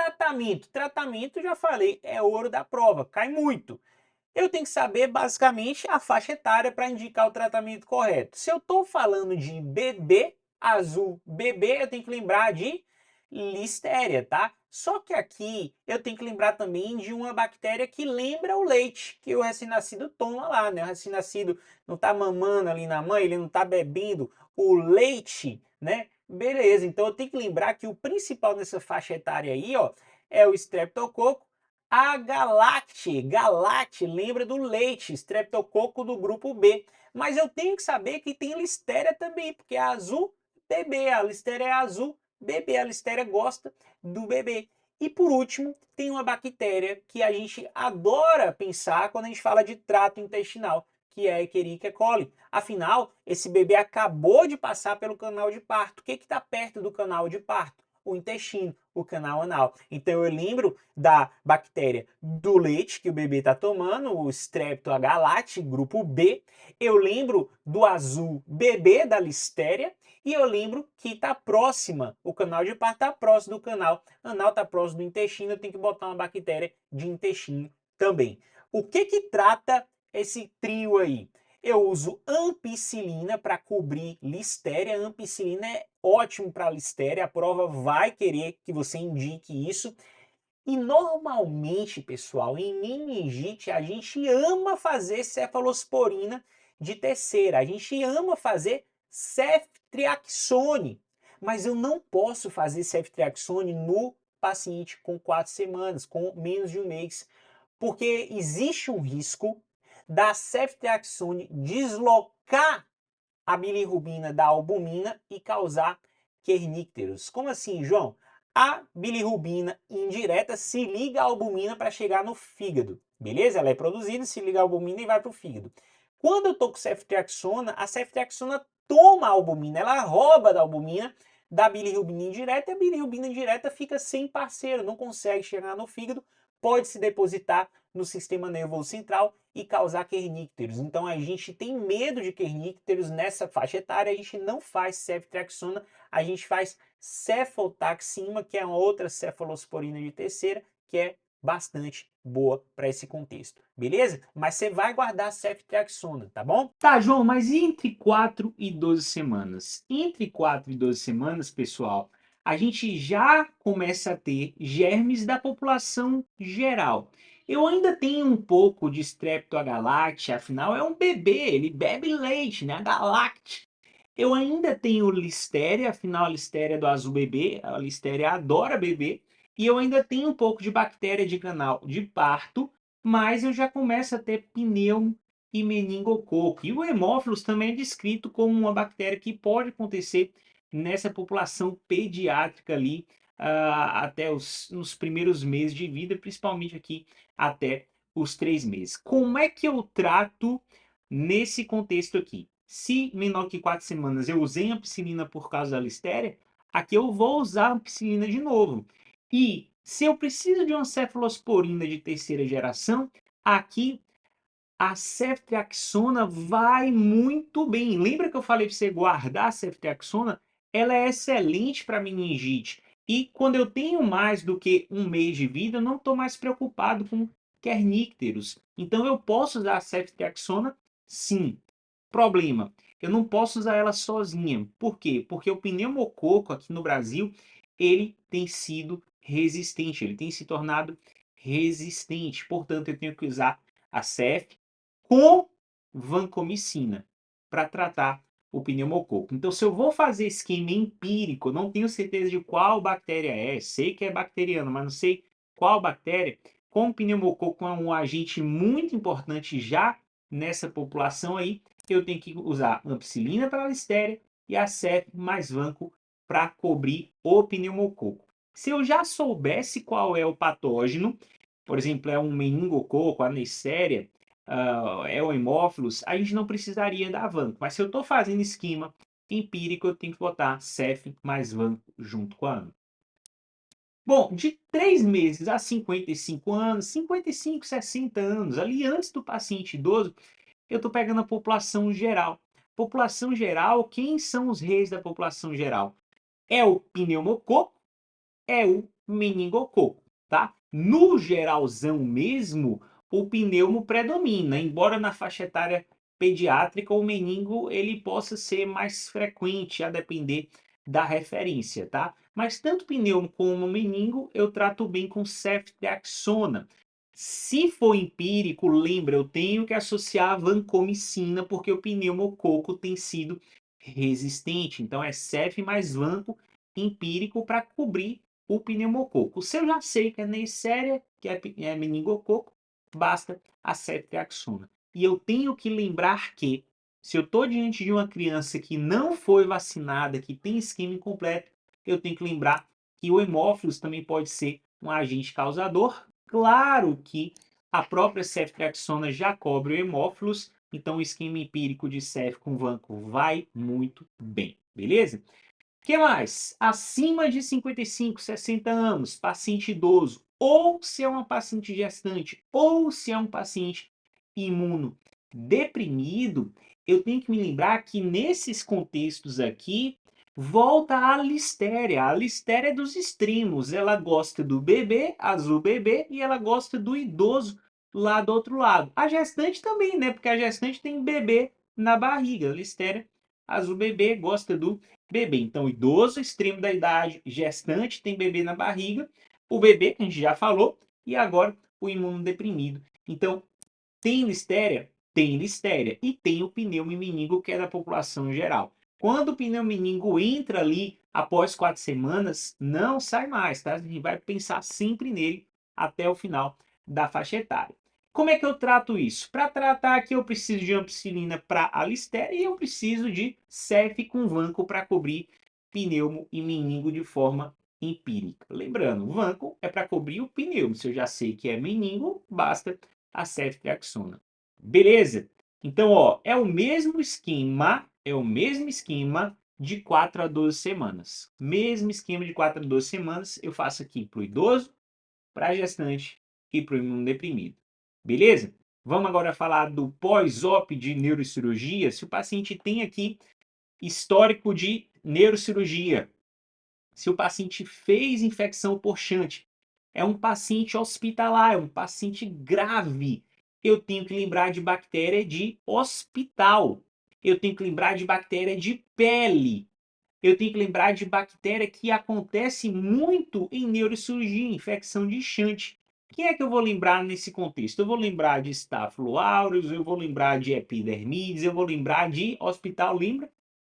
Tratamento. Tratamento, já falei, é ouro da prova, cai muito. Eu tenho que saber basicamente a faixa etária para indicar o tratamento correto. Se eu estou falando de bebê, azul bebê, eu tenho que lembrar de listéria, tá? Só que aqui eu tenho que lembrar também de uma bactéria que lembra o leite que o recém-nascido toma lá, né? O recém-nascido não está mamando ali na mãe, ele não está bebendo o leite, né? Beleza, então eu tenho que lembrar que o principal nessa faixa etária aí, ó, é o Streptococcus Galacte, lembra do leite, Streptococcus do grupo B. Mas eu tenho que saber que tem listéria também, porque é azul bebê, a listéria é azul bebê, a listéria gosta do bebê. E por último, tem uma bactéria que a gente adora pensar quando a gente fala de trato intestinal, que é a Escherichia coli. Afinal, esse bebê acabou de passar pelo canal de parto. O que está perto do canal de parto? O intestino, o canal anal. Então eu lembro da bactéria do leite que o bebê está tomando, o Streptogalacti, grupo B. Eu lembro do azul bebê, da listéria. E eu lembro que está próxima, o canal de parto está próximo do canal anal, está próximo do intestino. Eu tenho que botar uma bactéria de intestino também. O que que trata esse trio aí? Eu uso ampicilina para cobrir listéria. Ampicilina é ótimo para listéria, a prova vai querer que você indique isso. E normalmente, pessoal, em meningite a gente ama fazer cefalosporina de terceira, a gente ama fazer ceftriaxone, mas eu não posso fazer ceftriaxone no paciente com 4 semanas, com menos de um mês, porque existe um risco da ceftriaxone deslocar a bilirrubina da albumina e causar kernícteros. Como assim, João? A bilirrubina indireta se liga à albumina para chegar no fígado, beleza? Ela é produzida, se liga à albumina e vai para o fígado. Quando eu estou com ceftriaxona, a ceftriaxona toma a albumina, ela rouba da albumina da bilirrubina indireta e a bilirrubina indireta fica sem parceiro, não consegue chegar no fígado, pode se depositar no sistema nervoso central e causar kernícteros. Então a gente tem medo de kernícteros nessa faixa etária, a gente não faz ceftriaxona, a gente faz cefotaxima, que é uma outra cefalosporina de terceira, que é bastante boa para esse contexto, beleza? Mas você vai guardar a ceftriaxona, tá bom? Tá, João, mas e entre 4 e 12 semanas? Entre 4 e 12 semanas, pessoal, a gente já começa a ter germes da população geral. Eu ainda tenho um pouco de Streptogalacti, afinal é um bebê, ele bebe leite, né? A Galacti. Eu ainda tenho Listéria, afinal a Listéria é do azul bebê, a Listéria adora bebê. E eu ainda tenho um pouco de bactéria de canal de parto, mas eu já começo a ter pneumo e meningococo. E o hemófilos também é descrito como uma bactéria que pode acontecer nessa população pediátrica ali, até nos primeiros meses de vida, principalmente aqui até os 3 meses. Como é que eu trato nesse contexto aqui? Se menor que 4 semanas eu usei ampicilina por causa da listéria, aqui eu vou usar ampicilina de novo. E se eu preciso de uma cefalosporina de terceira geração, aqui a ceftriaxona vai muito bem. Lembra que eu falei para você guardar a ceftriaxona? Ela é excelente para meningite. E quando eu tenho mais do que um mês de vida, eu não estou mais preocupado com kernícteros. Então eu posso usar a ceftriaxona? Sim. Problema, eu não posso usar ela sozinha. Por quê? Porque o pneumococo aqui no Brasil, ele tem sido resistente, ele tem se tornado resistente. Portanto, eu tenho que usar a cef com vancomicina para tratar o pneumococo. Então, se eu vou fazer esquema empírico, não tenho certeza de qual bactéria é, sei que é bacteriana, mas não sei qual bactéria, como o pneumococo é um agente muito importante já nessa população aí, eu tenho que usar ampicilina para a listéria e a cef mais vanco para cobrir o pneumococo. Se eu já soubesse qual é o patógeno, por exemplo, é um meningococo, a Neisseria, é o hemófilos, a gente não precisaria da vanco. Mas se eu estou fazendo esquema empírico, eu tenho que botar cef mais vanco junto com a AMP. Bom, de 3 meses a 55 anos, 55, 60 anos, ali antes do paciente idoso, eu estou pegando a população geral. População geral, quem são os reis da população geral? É o pneumococo, é o meningococo, tá? No geralzão mesmo, o pneumo predomina, embora na faixa etária pediátrica o meningo ele possa ser mais frequente a depender da referência, tá? Mas tanto pneumo como meningo eu trato bem com ceftriaxona. Se for empírico, lembra, eu tenho que associar a vancomicina, porque o pneumococo tem sido resistente. Então é cef mais vanco empírico para cobrir o pneumococo. Se eu já sei que é Neisseria, que é meningococo, basta a ceftriaxona. E eu tenho que lembrar que, se eu estou diante de uma criança que não foi vacinada, que tem esquema incompleto, eu tenho que lembrar que o hemófilos também pode ser um agente causador. Claro que a própria ceftriaxona já cobre o hemófilos, então o esquema empírico de cef com vanco vai muito bem, beleza? O que mais? Acima de 55, 60 anos, paciente idoso, ou se é uma paciente gestante, ou se é um paciente imunodeprimido, eu tenho que me lembrar que nesses contextos aqui, volta a listéria. A listéria é dos extremos. Ela gosta do bebê, azul bebê, e ela gosta do idoso lá do outro lado. A gestante também, né? Porque a gestante tem bebê na barriga. A listéria azul bebê gosta do bebê. Então, idoso, extremo da idade, gestante, tem bebê na barriga, o bebê, que a gente já falou, e agora o imunodeprimido. Então, tem listéria? Tem listéria. E tem o pneumomeningo, que é da população geral. Quando o pneumomeningo entra ali após 4 semanas, não sai mais, tá? A gente vai pensar sempre nele até o final da faixa etária. Como é que eu trato isso? Para tratar aqui eu preciso de ampicilina para a listéria e eu preciso de cef com vanco para cobrir pneumo e meningo de forma empírica. Lembrando, o vanco é para cobrir o pneumo. Se eu já sei que é meningo, basta a ceftriaxona. Beleza? Então, ó, é o mesmo esquema de 4 a 12 semanas. Mesmo esquema de 4 a 12 semanas, eu faço aqui para o idoso, para a gestante e para o imunodeprimido. Beleza? Vamos agora falar do pós-op de neurocirurgia. Se o paciente tem aqui histórico de neurocirurgia, se o paciente fez infecção por Shunt, é um paciente hospitalar, é um paciente grave, eu tenho que lembrar de bactéria de hospital, eu tenho que lembrar de bactéria de pele, eu tenho que lembrar de bactéria que acontece muito em neurocirurgia, infecção de Shunt. Quem é que eu vou lembrar nesse contexto? Eu vou lembrar de Staphylo aureus, eu vou lembrar de epidermides, eu vou lembrar de hospital, lembra?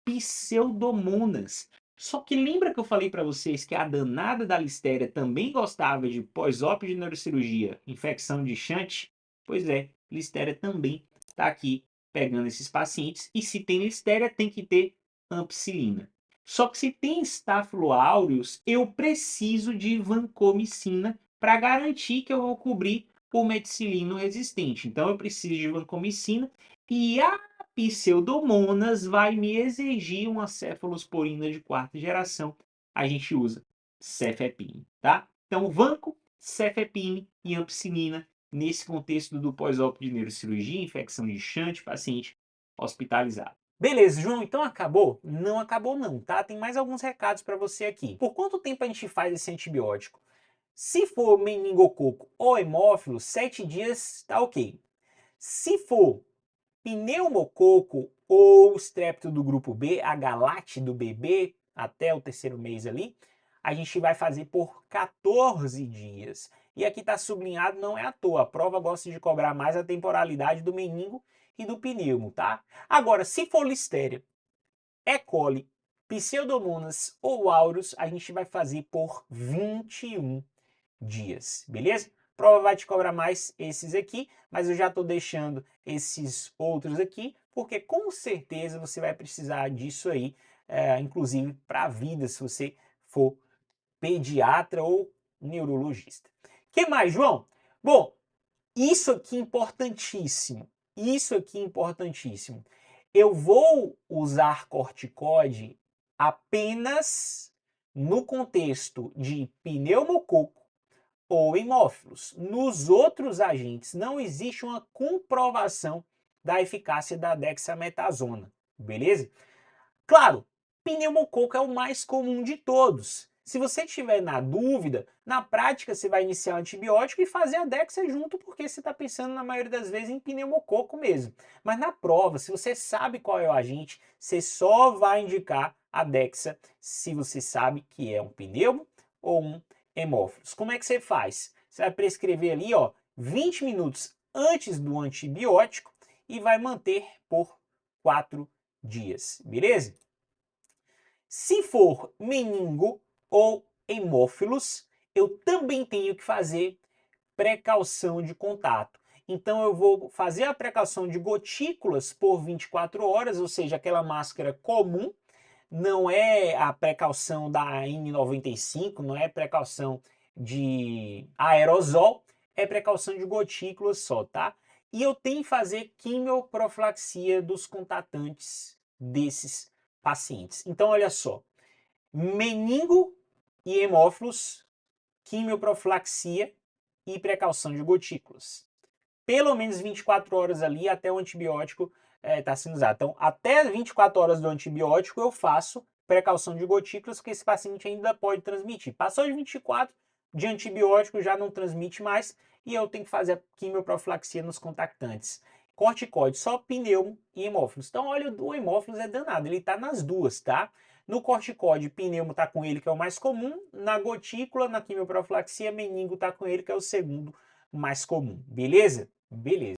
Pseudomonas. Só que lembra que eu falei para vocês que a danada da listéria também gostava de pós-op de neurocirurgia, infecção de Shunt? Pois é, listéria também está aqui pegando esses pacientes. E se tem listéria, tem que ter ampicilina. Só que se tem Staphylo aureus, eu preciso de vancomicina para garantir que eu vou cobrir o meticilino resistente. Então eu preciso de vancomicina e a Pseudomonas vai me exigir uma cefalosporina de quarta geração. A gente usa cefepime, tá? Então, vanco, cefepime e ampicilina nesse contexto do pós-op de neurocirurgia, infecção de Shunt, paciente hospitalizado. Beleza, João, então acabou? Não acabou não, tá? Tem mais alguns recados para você aqui. Por quanto tempo a gente faz esse antibiótico? Se for meningococo ou hemófilo, 7 dias tá ok. Se for pneumococo ou estrépito do grupo B, a galate do bebê, até o terceiro mês ali, a gente vai fazer por 14 dias. E aqui está sublinhado, não é à toa, a prova gosta de cobrar mais a temporalidade do meningo e do pneumo, tá? Agora, se for listéria, E. coli, pseudomonas ou aureus, a gente vai fazer por 21 dias, beleza? Prova vai te cobrar mais esses aqui, mas eu já estou deixando esses outros aqui, porque com certeza você vai precisar disso aí, inclusive para a vida, se você for pediatra ou neurologista. Que mais, João? Bom, isso aqui é importantíssimo. Isso aqui é importantíssimo. Eu vou usar corticóide apenas no contexto de pneumococo ou hemófilos. Nos outros agentes não existe uma comprovação da eficácia da dexametasona, beleza? Claro, pneumococo é o mais comum de todos. Se você tiver na dúvida, na prática você vai iniciar o antibiótico e fazer a Dexa junto, porque você está pensando na maioria das vezes em pneumococo mesmo. Mas na prova, se você sabe qual é o agente, você só vai indicar a Dexa se você sabe que é um pneumo ou um hemófilos. Como é que você faz? Você vai prescrever ali, ó, 20 minutos antes do antibiótico e vai manter por 4 dias, beleza? Se for meningo ou hemófilos, eu também tenho que fazer precaução de contato. Então eu vou fazer a precaução de gotículas por 24 horas, ou seja, aquela máscara comum, não é a precaução da N95, não é precaução de aerosol, é precaução de gotículas só, tá? E eu tenho que fazer quimioprofilaxia dos contatantes desses pacientes. Então, olha só, meningo e hemófilos, quimioprofilaxia e precaução de gotículas. Pelo menos 24 horas ali até o antibiótico está sendo usado. Então, até 24 horas do antibiótico eu faço precaução de gotículas, porque esse paciente ainda pode transmitir. Passou de 24 de antibiótico, já não transmite mais e eu tenho que fazer a quimioprofilaxia nos contactantes. Corticoide, só pneumo e hemófilos. Então, olha, o hemófilos é danado, ele está nas duas, tá? No corticoide, pneumo está com ele, que é o mais comum. Na gotícula, na quimioprofilaxia, meningo está com ele, que é o segundo mais comum. Beleza? Beleza.